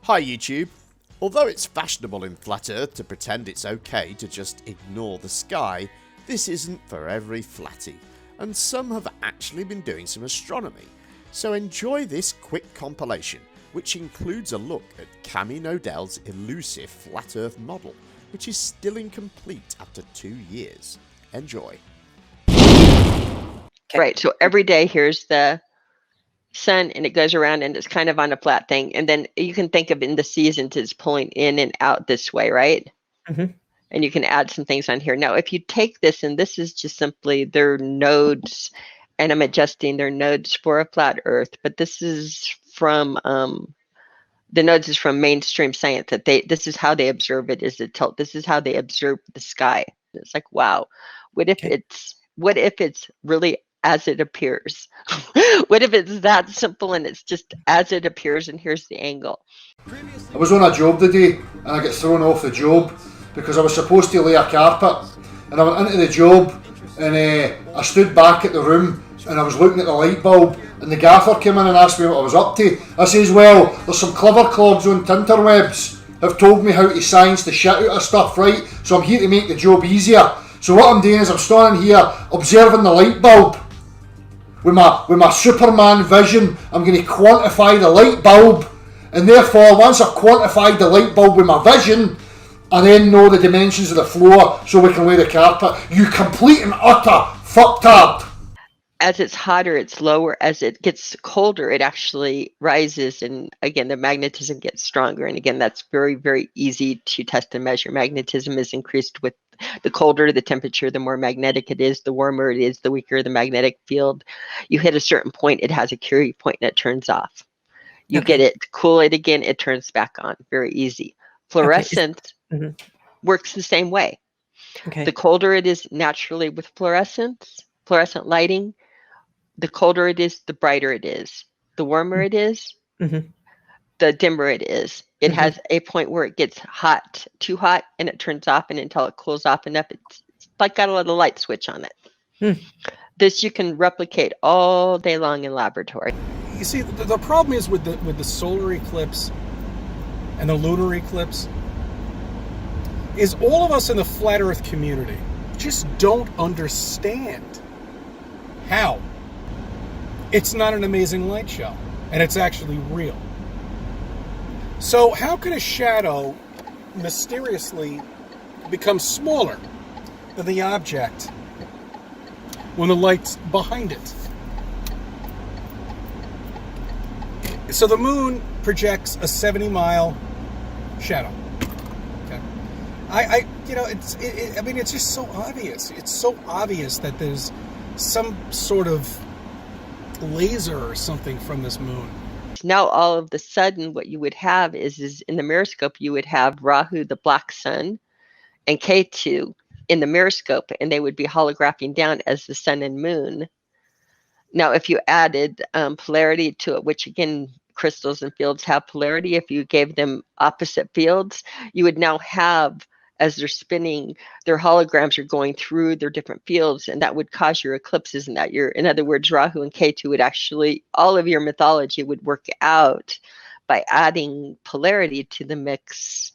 Hi YouTube! Although it's fashionable in Flat Earth to pretend it's okay to just ignore the sky, this isn't for every flatty, and some have actually been doing some astronomy. So enjoy this quick compilation, which includes a look at Cami Knodel's elusive Flat Earth model, which is still incomplete after 2 years. Enjoy. Right, so every day here's the sun and it goes around and it's kind of on a flat thing, and then you can think of in the seasons it's pulling in and out this way, right? Mm-hmm. And you can add some things on here. Now if you take this, and this is just simply their nodes, and I'm adjusting their nodes for a flat earth, but this is from the nodes is from mainstream science, that this is how they observe it, is the tilt. This is how they observe the sky. It's like, wow, what if it's really as it appears? What if it's that simple and it's just as it appears, and here's the angle? I was on a job today and I got thrown off the job because I was supposed to lay a carpet, and I went into the job and I stood back at the room and I was looking at the light bulb, and the gaffer came in and asked me what I was up to. I says, well, there's some clever clogs on Tinterwebs have told me how to science the shit out of stuff, right? So I'm here to make the job easier. So what I'm doing is I'm standing here observing the light bulb. With my Superman vision, I'm going to quantify the light bulb, and therefore once I've quantified the light bulb with my vision, I then know the dimensions of the floor so we can lay the carpet. You complete and utter fucktard. As it's hotter, it's lower. As it gets colder, it actually rises, and again the magnetism gets stronger. And again, that's very, very easy to test and measure. Magnetism is increased with the colder the temperature, the more magnetic it is. The warmer it is, the weaker the magnetic field. You hit a certain point, it has a Curie point and it turns off. You get it, cool it again, it turns back on. Very easy. Fluorescence works the same way. The colder it is naturally with fluorescent lighting, the colder it is, the brighter it is. The warmer it is, the dimmer it is. It has a point where it gets hot, too hot, and it turns off, and until it cools off enough, it's like got a little light switch on it. This you can replicate all day long in laboratory. You see, the problem is with the solar eclipse and the lunar eclipse is all of us in the flat Earth community just don't understand how it's not an amazing light show, and it's actually real. So how could a shadow mysteriously become smaller than the object when the light's behind it? So the moon projects a 70-mile shadow. Okay, I mean, it's just so obvious. It's so obvious that there's some sort of laser or something from this moon. Now all of the sudden what you would have is in the miroscope you would have Rahu, the black sun, and Ketu in the miroscope, and they would be holographing down as the sun and moon. Now if you added polarity to it, which again crystals and fields have polarity, if you gave them opposite fields, you would now have, as they're spinning, their holograms are going through their different fields, and that would cause your eclipses, and that in other words, Rahu and Ketu would actually, all of your mythology would work out by adding polarity to the mix